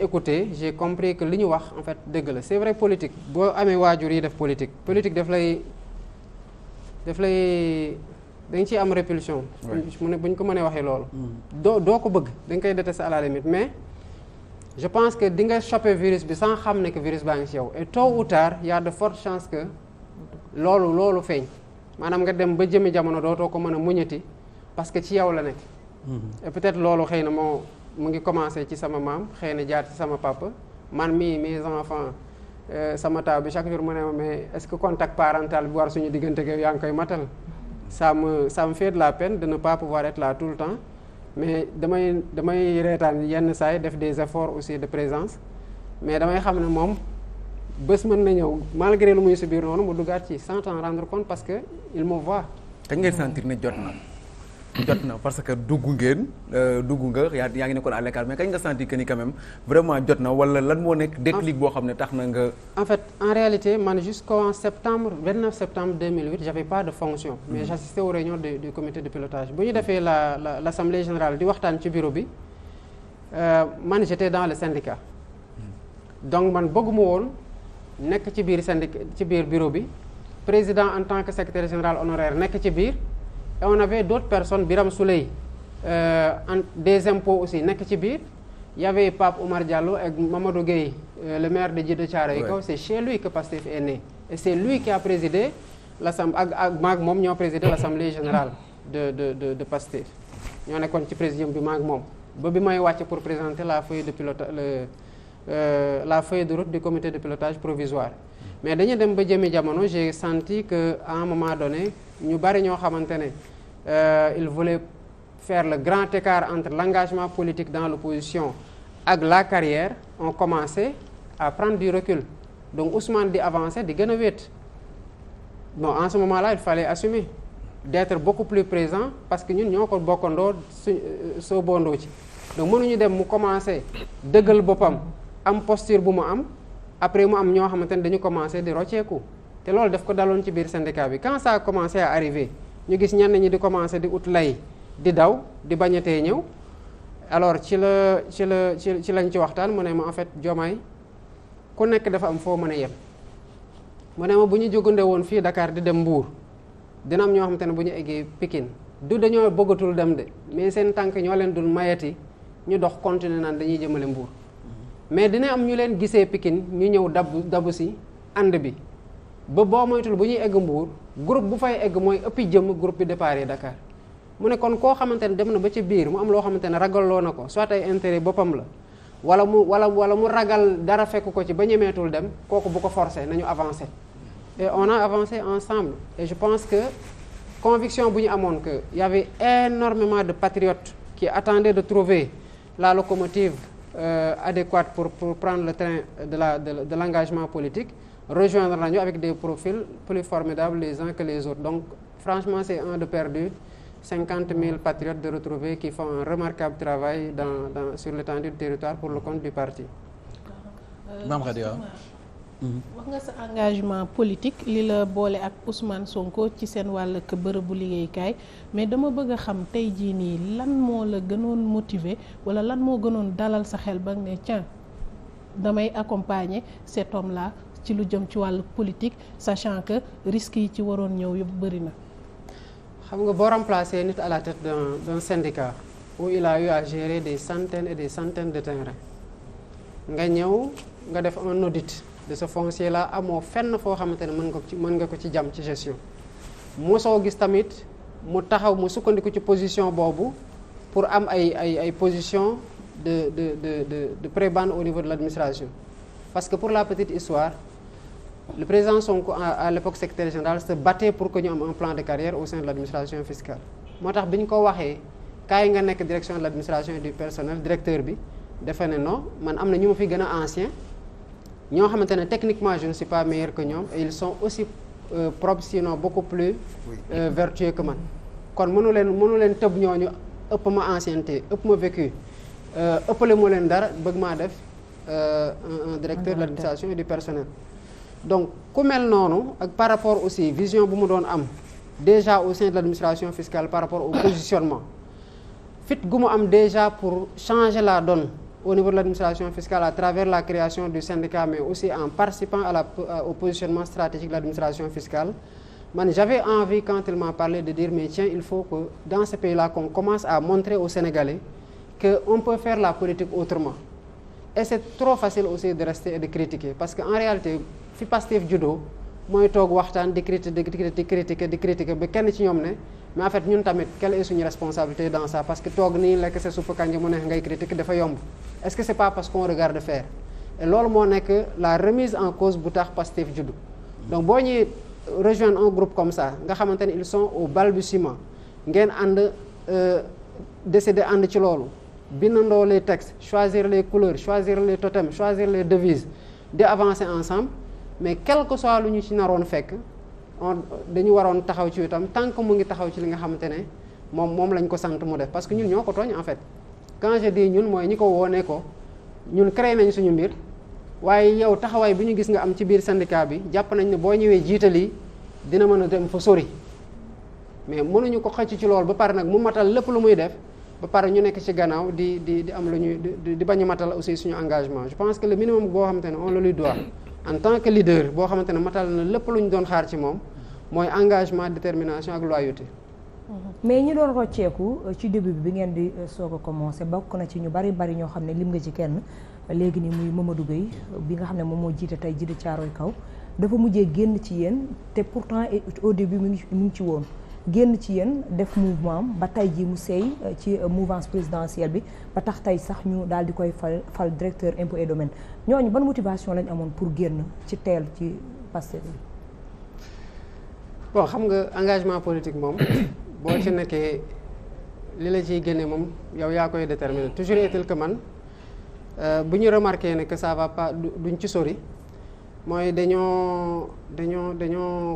écouté j'ai compris que li ñu wax en fait dëgg la c'est vrai politique boo amee waajur yi def politique daf lay dañ ciy am répulsion mu ne bu ñu ko mënee waxee loolu doo ko bëgg dañ koy détester à la limite mais je pense que di nga choper virus bi sans xam ne que virus baa ngi ci yow et tôt ou tard y a de fortes chances que loolu feeñ maanaam nga dem ba jëmi jamono dootoo ko mën a muñati parce que ci yow la nekk et peut-être loolu xëy na mu ngi commencé ci sama maam xëy na jaar ci sama papa man mii mes enfants sama taaw bi chaque jour mu ne ma mais est-ce que contact parental bi war suñu diggante ak yow yaa ngi koy matal ça me fait de la peine de ne pas pouvoir être là tout le temps mais damay reetaan yenn saa yi def des efforts aussi de présence mais damay xam ne moom bés mën na ñëw malgré lu muy subir noonu mu duggaat ci sans t'en rendre compte parce que il me voit. kañ ngeen sentir ne jot na parce que dugg nga yaa ngi nekkoon à l'écart mais kañ nga sentir que ni quand même vraiment jot na wala lan moo nekk déclic boo xam ne tax na nga. en fait en réalité man jusqu'en 29 septembre 2008 j'avais pas de fonction. mais j'assistais aux réunions du comité de pilotage bu ñu defee l'assemblée générale di waxtaan ci bureau bi man j'étais dans le syndicat. donc man bëgguma woon nekk ci biir syndicat ci biir bureau bi président en tant que secrétaire général honoraire nekk ci biir. et on avait d'autres personnes Biram Souley des impôts aussi nekk ci biir il y avait Pape Oumar Diallo ak Mamadou Gueye le maire de Djeddah Thiaroye Kaw c'est chez lui que Pastef est né et c'est lui qui a présidé l'assemblée ak maag moom ñoo présidé l'assemblée générale de Pastef ñoo nekkoon ci présidium bi maag moom ba bi may wàcc pour présenter la feuille de pilotage la feuille de route du comité de pilotage provisoire mais dañu dem ba jëmi jamono j'ai senti que à un moment donné ñu bari ñoo xamante ne il voulait faire le grand écart entre l'engagement politique dans l'opposition ak la carrière ont commencé à prendre du recul donc Ousmane di avancer di gën a wéet bon en ce moment-là il fallait assumer d'être beaucoup plus présent parce que ñun ñoo ko bokkandoo soo bondoo ci donc mënuñu dem mu commencer dëggal boppam am posture bu mu am après mu am ñoo xamante ne dañu commencer di rocceeku te loolu daf ko daloon ci biir syndicat bi quand ça a commencé à arriver ñu gis ñenn ñi di commencer di ut lay di daw di bañatee ñëw alors ci lañ ci waxtaan mu ne ma en fait Diomaye ku nekk dafa am foo mën a yem mu ne ma bu ñu jógande woon fii Dakar di dem Mbour dina am ñoo xamante ne bu ñu eggee Pikine du dañoo bëggatul dem de mais seen tànk ñoo leen dul mayati ñu dox continuer naan dañuy jëmale Mbour mais dina am ñu leen gisee Pikine ñu ñëw dabu si ànd bi ba boo moytul bu ñuy egg Mbour groupe bu fay egg mooy ëppi jëm groupe bi départ Dakar mu ne kon koo xamante ne dem na ba ci biir mu am loo xamante ne ragalloo na ko soit ay intérêt boppam la wala mu ragal dara fekk ko ci ba ñemeetul dem kooku bu ko forcer nañu avancer et on a avancé ensemble et je pense que conviction bu ñu amoon que y avait énormément de patriotes qui attendaient de trouver la locomotive adéquate pour prendre le train de l'engagement politique rejoindre nañu avec des profils plus formidables les uns que les autres donc franchement c'est un de perdu 50 000 patriotes de retrouvés qui font un remarquable travail sur l'étendue du territoire pour le compte du parti. wax nga sa engagement politique li la boole ak Ousmane Sonko ci seen wàll bërëbu liggéeykaay mais dama bëgg a xam tey jii nii lan moo la gënoon motiver wala lan moo gënoon dalal sa xel ba ne tiens damay accompagner cet homme là ci lu jëm ci wàllu politique sachant que risques yi ci waroon ñëw yëpp bëri na. xam nga boo remplacer nit à la tête d'un syndicat où il a eu à gérer des centaines et des centaines de terrains nga ñëw nga def un audit de ce foncier là amoo fenn foo xamante ne mën nga ko ci jam ci gestion mosoo gis tamit mu taxaw mu sukkandiku ci position boobu pour am ay position de prébande au niveau de l'administration parce que pour la petite histoire le président Sonko à l'époque secrétaire général se battait pour que ñu am un plan de carrière au sein de l'administration fiscale moo tax bi ñu ko waxee kaay nga nekk direction de l'administration et du personnel directeur bi dafa ne non man am na ñu ma fi gën a ancien ñoo xamante ne techniquement je ne suis pas meilleur que ñoom et ils sont aussi propres sinon beaucoup plus vertueux que man kon mënu leen tëb ñooñu ëpp ma ancienneté ëpp ma vécu ëppale mu leen dara bëgg maa def un directeur de l'administration et du personnel donc ku mel noonu ak par rapport aussi vision bu mu doon am déjà au sein de l'administration fiscale par rapport au positionnement fit gu mu am déjà pour changer la donne au niveau de l'administration fiscale à travers la création du syndicat, mais aussi en participant au positionnement stratégique de l'administration fiscale. J'avais envie, quand il m'a parlé, de dire mais tiens, il faut que dans ce pays-là qu'on commence à montrer aux Sénégalais qu'on peut faire la politique autrement. Et c'est trop facile aussi de rester et de critiquer parce qu'en réalité fi Pastef judo mooy toog waxtaan di critiquer ba kenn ci ñoom ne mais en fait ñun tamit quelle est suñu responsabilité dans ça parce que toog nii lekk sa suppu kànja mu neex ngay critiquer dafa yomb est-ce que c'est pas parce qu'on regarde faire et loolu moo nekk la remise en cause bu tax Pastef judo donc boo ñuy rejoindre un groupe comme ça nga xamante ne ils sont au balbutiement ngeen ànd décider ànd ci loolu bindandoo les textes choisir les couleurs choisir les totems choisir les devises di avancer ensemble mais quel que soit lu ñu ci naroon fekk dañu waroon taxaw ci itam tant que mu ngi taxaw ci li nga xamante ne moom lañ ko sant mu def parce que ñun ñoo ko tooñ en fait quand je dis ñun mooy ñi ko woonee ko ñun créé nañ suñu mbir waaye yow taxawaay bi ñu gis nga am ci biir syndicat bi jàpp nañ ne boo ñëwee jiitali dina mën a dem fa sori mais mënuñu ko xëcc ci loolu ba pare nag mu matal lépp lu muy def ba pare ñu nekk ci gannaaw di am lu ñuy di bañ a matal aussi suñu engagement je pense que le minimum boo xamante ne on le lui doit en tant que leader boo xamante ne matal na lépp lu ñu doon xaar ci moom mooy engagement détermination ak loyauté. mais ñi doon rocceeku ci début bi ngeen di soog a commencé bokk na ci ñu bari ñoo xam ne lim nga ci kenn léegi ni muy Mamadou Gueye bi nga xam ne moom moo jiite tey Djiddah Thiaroye Kaw dafa mujjee génn ci yéen te pourtant au début mu ngi ci woon. génn ci yéen def mouvement ba tey ji mu seey ci mouvance présidentielle bi ba tax tey sax ñu daal di koy fal directeur impôts et domaines ñooñu ban motivation lañ amoon pour génn ci teel ci Pastef bi. bon xam nga engagement politique moom boo ci nekkee li la ciy génne moom yow yaa koy déterminer toujours est-il que man bu ñu remarqué ne que ça va pas duñ ci sori mooy dañoo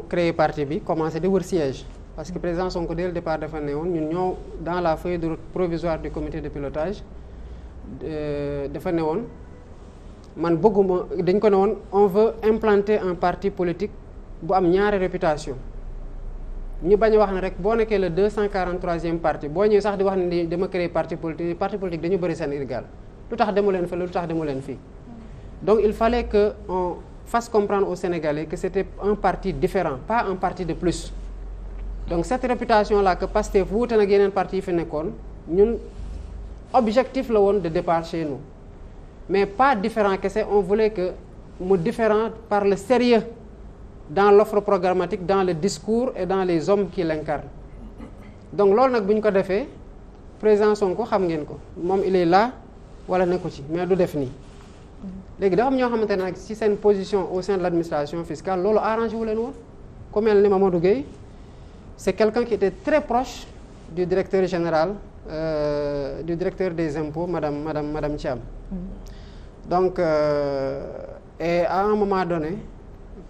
créer parti bi commencé di wër siège. Parce que président Sonko dès le départ dafa ne woon ñun ñoo dans la feuille de route provisoire du comité de pilotage dafa ne woon man bëgguma dañ ko ne woon on veut implanter un parti politique bu am ñaari réputation ñu bañ a wax ne rek boo nekkee le 243e parti boo ñëwee sax di wax ne dama créer parti politique dañu bëri seen irgal lu tax demu leen fële lu tax demu leen fii donc il fallait que on fasse comprendre aux Sénégalais que c'était un parti différent pas un parti de plus. Donc cette réputation là que Pastef wuute nag yeneen parti yi fi nekkoon ñun objectif la woon de départ chez nous mais pas différent kese on voulait que mu différent par le sérieux dans l'offre programmatique dans le discours et dans les hommes qui l'incarnent donc loolu nag bu ñu ko defee président Sonko xam ngeen ko moom il est là wala nekku ci mais du def nii léegi dafa am ñoo xamante ne nag ci seen position au sein de l'administration fiscale loolu arrangé wu leen woon ku mel ni Mamadou Gueye c'est quelqu'un qui était très proche du directeur général du directeur des impôts madame Thiam. Donc et à un moment donné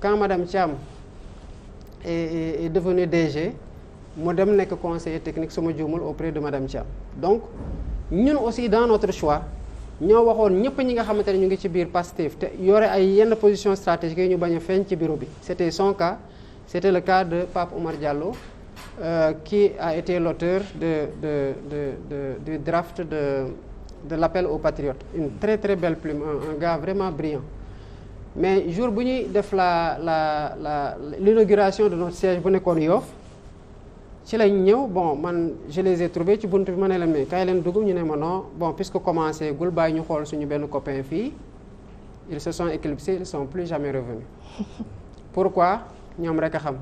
quand madame Thiam est devenue DG mu dem nekk conseiller technique suma juumul auprès de madame Thiam donc ñun aussi dans notre choix ñoo waxoon ñëpp ñi nga xamante ne ñu ngi ci biir Pastef te yore ay yenn position stratégique yi ñu bañ a feeñ ci bureau bi c'était son cas c'était le cas de Pape Oumar Diallo qui a été l'auteur du draft de l'appel aux patriotes une très très belle plume un gars vraiment brillant mais jour bu ñuy def l'inauguration de notre siège bu nekkoon Yoff ci lañ ñëw bon man je les ai trouvés ci buntu bi ma ne leen mais kaay leen dugg ñu ne ma non bon puisque commencé gul bàyyi ñu xool suñu benn copain fii ils se sont éclipsés ils sont plus jamais revenus pourquoi ñoom rek a xam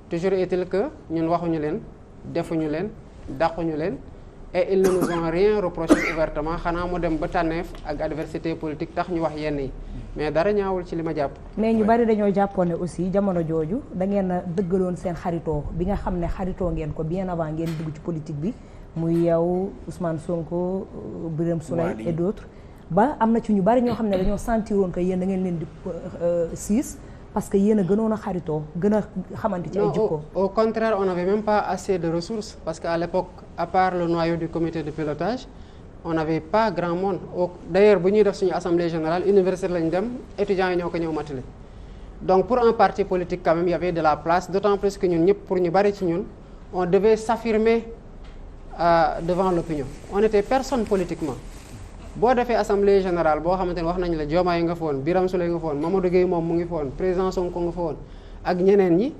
toujours est-il que ñun waxuñu leen defuñu leen dàquñu leen et ils ne nous ont rien reproché ouvertement xanaa mu dem ba tànneef ak adversité politique tax ñu wax yenn yi mais dara ñaawul ci li ma jàpp. mais ñu bari dañoo jàppoon ne aussi jamono jooju da ngeen a dëggaloon seen xaritoo bi nga xam ne xaritoo ngeen ko bien avant ngeen dugg ci politique bi muy yow Ousmane Sonko Birame Souleye et d'autres ba am na ci ñu bari ñoo xam ne dañoo sentiroon que yéen da ngeen leen di siis parce que yéen a gënoon a xaritoo gën a xamante ci ay jikko. Au contraire on n'avait même pas assez de ressources parce qu'à l'époque à part le noyau du comité de pilotage on n'avait pas grand monde d'ailleurs bu ñuy def suñu assemblée générale université lañ dem étudiants yi ñoo ko ñëw matale donc pour un parti politique quand même il y avait de la place d'autant plus que ñun ñëpp pour ñu bari ci ñun on devait s'affirmer devant l'opinion on était personne politiquement boo defee assemblée générale boo xamante ne wax nañ la Diomaye nga fa woon Birame Souleye nga fa woon Mamadou Gueye moom mu ngi fa woon président Sonko nga fa woon ak ñeneen ñi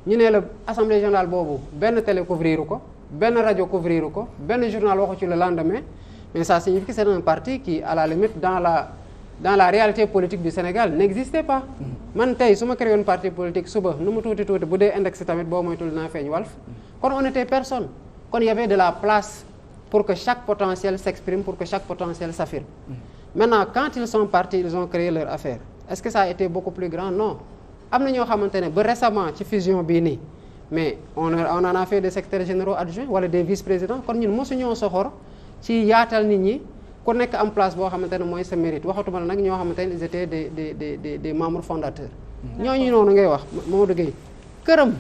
ñu ne la assemblée générale boobu benn télé couvriru ko benn rajo couvriru ko benn journal waxu ci le lendemain mais ça signifie que c'est un parti qui à la limite dans la réalité politique du Sénégal n'existait pas. man tey su ma créé woon parti politique suba nu mu tuuti bu dee index tamit boo moytul dinaa feeñ Walf kon on était personne kon y avait de la place pour que chaque potentiel s'exprime pour que chaque potentiel s'affirme. Maintenant quand ils sont partis ils ont créé leur affaire est-ce que ça a été beaucoup plus grand? Non. am na ñoo xamante ne ba récemment ci fusion bii nii mais on en a fait des secrétaires généraux adjoints wala des vice-présidents kon ñun mosuñoo soxor ci yaatal nit ñi ku nekk am place boo xamante ne mooy sa mérite waxatuma la nag ñoo xamante ne ils étaient des membres fondateurs. ñooñu noonu ngay wax Mamadou Gueye këram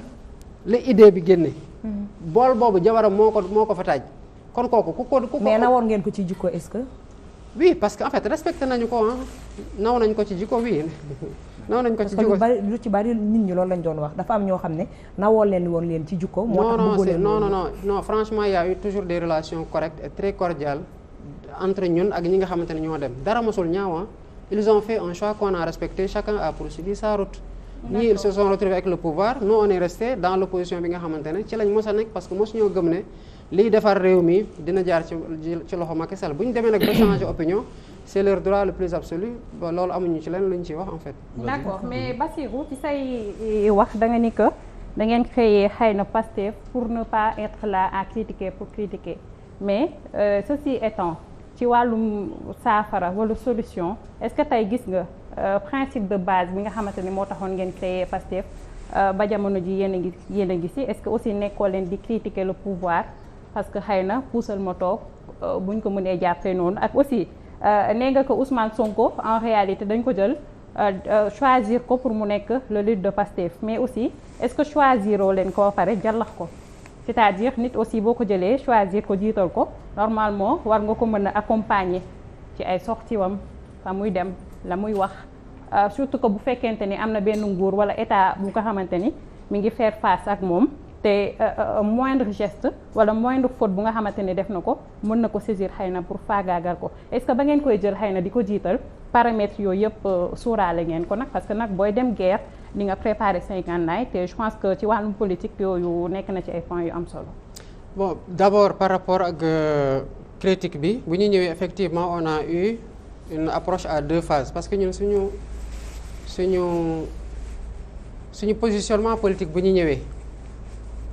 la idée bi génne. bool boobu jabaram moo ko fa taaj kon kooku ku ko. mais nawoon ngeen ko ci jikko est-ce que. oui parce que en fait respecté nañu ko naw nañ ko ci jikko oui. naw nañ ko ci jikko parce que lu ci bari nit ñi loolu lañ doon wax dafa am ñoo xam ne nawoo leen ci jikko. moo tax bëggoo leen non franchement il y a eu toujours des relations correctes et très cordiales entre ñun ak ñi nga xamante ne ñoo dem dara mosul ñaawa ils ont fait un choix qu'on a respecté chacun a poursuivi sa route. ñii ils se sont retrouvés avec le pouvoir nous on est resté dans l'opposition bi nga xamante ne ci lañ mos a nekk parce que mosuñoo gëm ne liy defar réew mi dina jaar ci loxo Macky Sall bu ñu demee nag ba changer opinion c'est leur droit le plus absolu ba loolu amuñu ci leen lu ñu ciy wax en fait. d'accord mais Bassirou ci say wax da nga ni que da ngeen créer xëy na Pastef pour ne pas être là à critiquer pour critiquer mais ceci étant ci wàllum saafara wala solution est-ce que tey gis nga principe de base bi nga xamante ni moo taxoon ngeen créer Pastef ba jamono ji yéen a ngi ci est-ce que aussi nekkoo leen di critiquer le pouvoir parce que xëy na puusal ma toog buñ ko mënee jàppee noonu ak aussi nee nga ko Ousmane Sonko en réalité dañ ko jël choisir ko pour mu nekk le leader de Pastef mais aussi est-ce que choisiroo leen ko pare jàllax ko c'est-à-dire nit aussi boo ko jëlee choisir ko jiital ko normalement war nga ko mën a accompagner ci ay sorties wam fa muy dem la muy wax surtout que bu fekkente ni am na benn nguur wala état bu ko xamante ni mi ngi faire face ak moom te moindre geste wala moindre faute bu nga xamante ni def na ko mën na ko saisir xëy na pour faagaagal ko est-ce que ba ngeen koy jël xëy na di ko jiital paramètres yooyu yëpp suuraale ngeen ko nag parce que nag booy dem guerre di nga préparer 50 ans te je pense que ci wàllum politique yooyu nekk na ci ay points yu am solo. bon d'abord par rapport ak critique bi bu ñu ñëwee effectivement on a eu une approche à deux phases parce que ñun suñu positionnement politique bu ñu ñëwee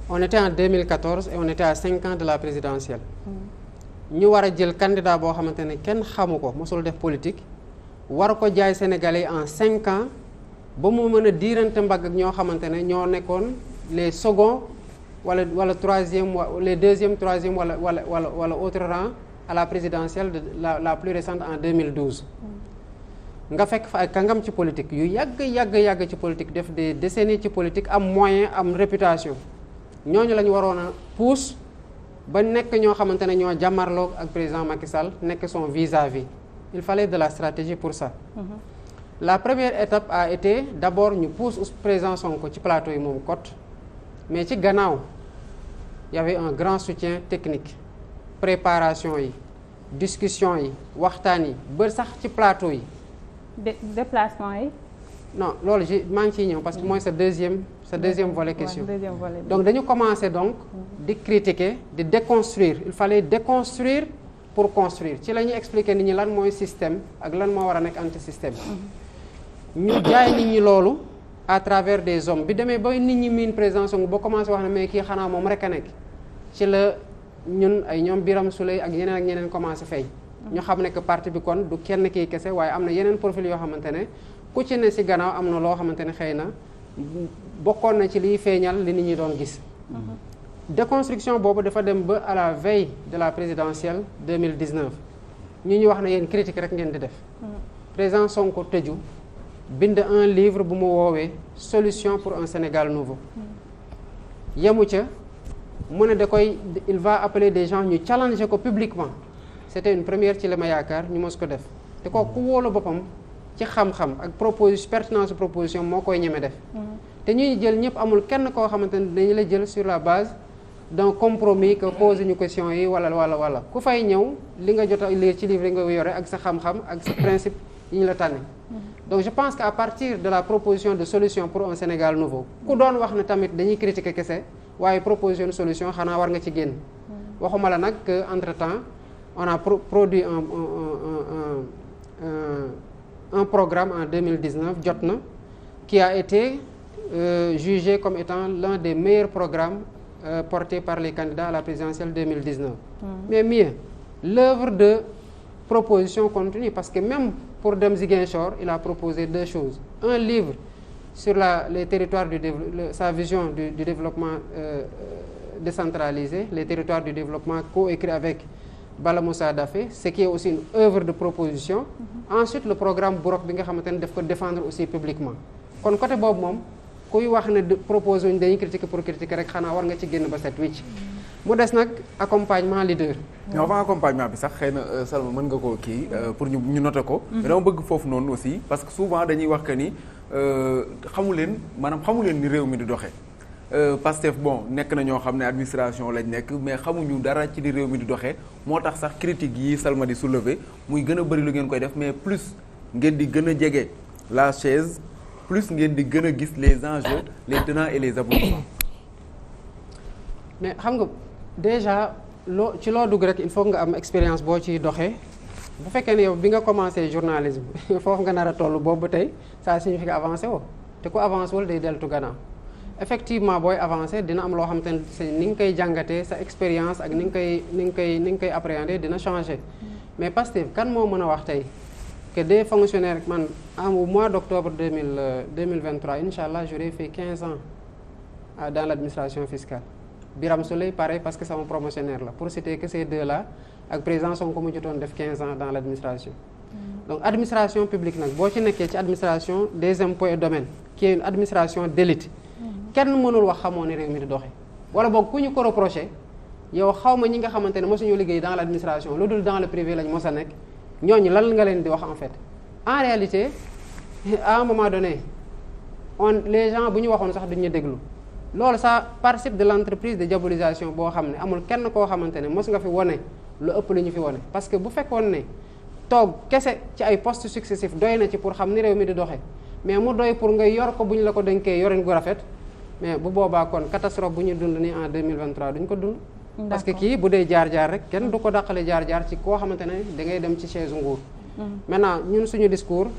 on était en 2014 et on était à 5 ans de la présidentielle. ñu war a jël candidat boo xamante ne kenn xamu ko mosul def politique war ko jaay Sénégalais en 5 ans ba mu mën a diirante mbagg ak ñoo xamante ne ñoo nekkoon les seconds wala troisième les deuxième troisième wala autre rang à la présidentielle de la plus récente en 2012. nga fekk fa ay kàngam ci politique yu yàgg ci politique def des décennies ci politique am moyen am réputation ñooñu la ñu waroon a pousse ba nekk ñoo xamante ne ñoo jàmmarloog ak président Macky Sall nekk son vis-à-vis il fallait de la stratégie pour ça. La première étape a été d'abord ñu pousse président Sonko ci plateau yi moom cote mais ci gannaaw y avait un grand soutien technique préparation yi discussion yi waxtaan yi ba sax ci plateau yi. déplacement yi. non loolu maa ngi ciy ñëw parce que mooy sa deuxième volet question. Deuxième volet. Donc dañu commencer donc di critiquer di déconstruire il fallait déconstruire pour construire ci la ñuy expliquer nit ñi lan mooy système ak lan moo war a nekk anti-système. ñu jaay nit ñi loolu à travers des hommes bi demee ba nit ñi miin président Sonko ba commencé wax ne mais kii xanaa moom rek a nekk ci la ñun ay ñoom Birame Souleye ak ñeneen commencé feeñ. ñu xam ne que parti bi kon du kenn kii kese waaye am na yeneen profil yoo xamante ne ku ci ne ci gannaaw am na loo xamante ne xëy na bokkoon na ci liy feeñal li nit ñi doon gis. déconstruction boobu dafa dem ba à la veille de la présidentielle 2019 ñu wax ne yéen critique rek ngeen di def. président Sonko tëju bind un livre bu mu woowee solution pour un Sénégal nouveau. yemu ca mu ne il va appeler des gens ñu challenger ko publiquement c'était une première ci li ma yaakaar ñu mos ko def te kooku ku wóolu boppam ci xam-xam ak pertinence proposition moo koy ñeme def. te ñuy jël ñëpp amul kenn koo xamante ne dañu la jël sur la base d'un compromis que poser ñu question yi wala ku fay ñëw li nga jot a lire ci livre yi nga yore ak sa xam-xam ak sa principe yi ñu la tànne. Donc je pense qu'à partir de la proposition de solution pour un Sénégal nouveau ku doon wax ne tamit dañuy critiquer kese waaye proposition de solution xanaa war nga ci génn. waxuma la nag que entre-temps on a produit un programme en 2019 jot na qui a été jugé comme étant l'un des meilleurs programmes portés par les candidats à la présidentielle 2019. Mais mieux, l'œuvre de proposition continue parce que même pour Dame Ziguinchor, il a proposé 2 choses. Un livre sur les territoires sa vision du développement décentralisé, les territoires du développement coécrit avec Bala Moussa Daffé, ce qui est aussi une œuvre de proposition. Ensuite, le programme Bourok bi nga xamante ne daf ko défendre aussi publiquement. kon côté boobu moom kuy wax ne proposé wuñ dañuy critiquer pour critiquer rek xanaa war nga ci génn ba set wicc mu des nag accompagnement leader. mais avant accompagnement bi sax xëy na Salma mën nga koo kii pour ñu noter ko. mais dama bëgg foofu noonu aussi parce que souvent dañuy wax que ni xamu leen ni réew mi di doxee. Pastef bon nekk na ñoo xam ne administration lañ nekk mais xamuñu dara ci di réew mi di doxee moo tax sax critique yi Salma di soulever muy gën a bëri lu ngeen koy def mais plus ngeen di gën a jege la chaise plus ngeen di gën a gis les enjeux les tenants et les aboutissants. mais xam nga déjà ci loo dugg rek il faut nga am expérience boo ciy doxee bu fekkee ne yow bi nga commencé journalisme foofu nga nar a toll boobu ba tey ça signifie que avancé woo te ku avancé wul day deltu gannaaw. effectivement booy avancé dina am loo xam te ne ni nga koy jàngatee sa expérience ak ni nga koy appréhender dina changer mais Pastef kan moo mën a wax tey que des fonctionnaires man au mois d'octobre 2023 incha allah j'aurai fait 15 ans dans l'administration fiscale. Birame Souleye pareil parce que sama promotionnaire la pour citer que ces 2 là ak président Sonko mu jotoon def 15 ans dans l'administration. donc administration publique nag boo ci nekkee ci administration des impôts et domaines qui est une administration d'élite. kenn mënul wax xamoo ne réew mi di doxee wala boog ku ñu ko reproché yow xaw ma ñi nga xamante ne mosuñu liggéey dans l'administration lu dul dans le privé lañ mos a nekk ñooñu lan nga leen di wax en fait. en réalité à un moment donné les gens bu ñu waxoon sax duñu déglu loolu ça participe de l'entreprise de diabolisation boo xam ne amul kenn koo xamante ne mos nga fi wone lu ëpp lu ñu fi wone parce que bu fekkoon ne toog kese ci ay postes successifs doy na ci pour xam ni réew mi di doxee mais mu doy pour nga yor ko bu ñu la ko dénkee yorin gu rafet. mais bu boobaa kon catastrophe bu ñu dund ni en 2023 duñ ko dund. parce que kii bu dee jaar-jaar rek kenn du ko dàqale jaar-jaar ci koo xamante ne da ngay dem ci chaise nguur. maintenant ñun suñu discours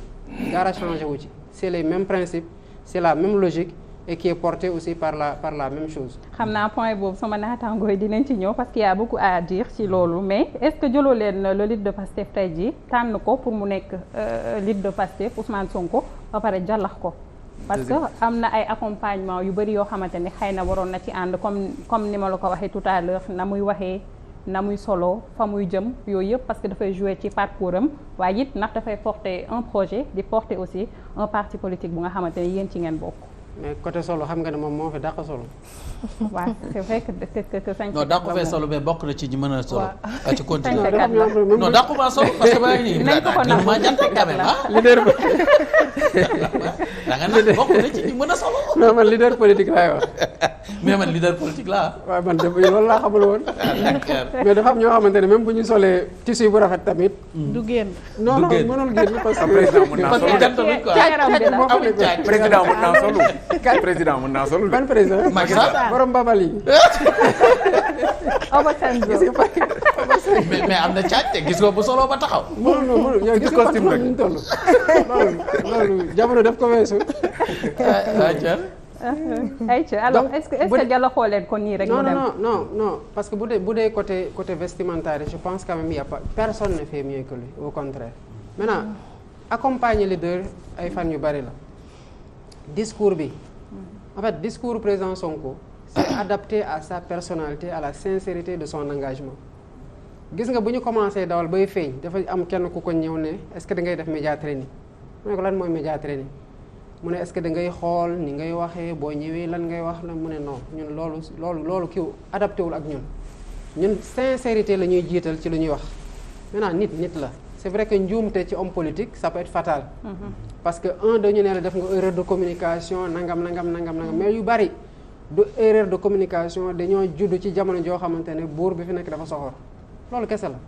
dara changé wu ci c'est les mêmes principes c'est la même logique et qui est porté aussi par la même chose. xam naa point boobu sama naataangoo yi dinañ ci ñëw parce qu'il y a beaucoup à dire ci loolu mais est-ce que jëloo leen le leader de Pastef tey jii tànn ko pour mu nekk leader de Pastef Ousmane Sonko ba pare jàllax ko. parce que am na ay accompagnement yu bëri yoo xamante ni xëy na waroon na ci ànd comme ni ma la ko waxee tout à l'heure na muy waxee na muy solo fa muy jëm yooyu yëpp parce que dafay jouer ci parcours am waaye it ndax dafay porter un projet di porter aussi un parti politique bu nga xamante ni yéen ci ngeen bokk. mais côté solo xam nga ne moom moo fi dàq solo. waaw c'est vrai que sañ. non dàqu fee solo mais bokk na ci ñi mën a solo. waaw ci continuer non non dàqu maa solo parce que maa ngi nii. dinañ ko ko nangu maa jant quand même ah. leader da nga naan bokk na ci ñi mën a solo. non man leader politique laay wax. mais man leader politique laa. waaw man de loolu laa xamul woon. mais dafa am ñoo xamante ne même bu ñu solee tissu bu rafet tamit. du génn. non non mënul génn parce que président mën naa parce que jant bi quoi amuñ caaj président mën naa solo. président mën naa solo. ban président. Macky Sall borom babal yi. mais am na caaj te gis nga bu solo ba taxaw. mënul yow gis nga costume rek ñu toll. loolu jamono def ko weesu. ayca alors est-ce que jàllaxoo leen ko nii rek. mu dem non parce que bu dee côté vestimentaire je pense quand même y a pas personne ne fait mieux que lui au contraire. maintenant accompagner leader ay fan yu bari la discours bi en fait discours président Sonko c'est adapté à sa personnalité à la sincérité de son engagement. gis nga bu ñu commencé dawal bay feeñ dafa am kenn ku ko ñëw ne est-ce que da ngay def média training mu ne ko lan mooy média training. mu ne est-ce que da ngay xool ni ngay waxee boo ñëwee lan ngay wax la mu ne non ñun loolu kii adapté wul ak ñun sincérité la ñuy jiital ci lu ñuy wax. maintenant nit la c'est vrai que njuumte ci homme politique ça peut être fatal. parce que dañu ne la def nga erreur de communication nangam mais yu bari du erreur de communication dañoo judd ci jamono joo xamante ne buur bi fi nekk dafa soxor loolu kese la.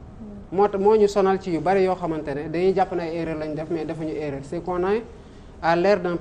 moo ñu sonal ci yu bari yoo xamante ne dañuy jàpp ne ay erreur lañ def mais defuñu erreur c'est qu'on est à l'ère d'un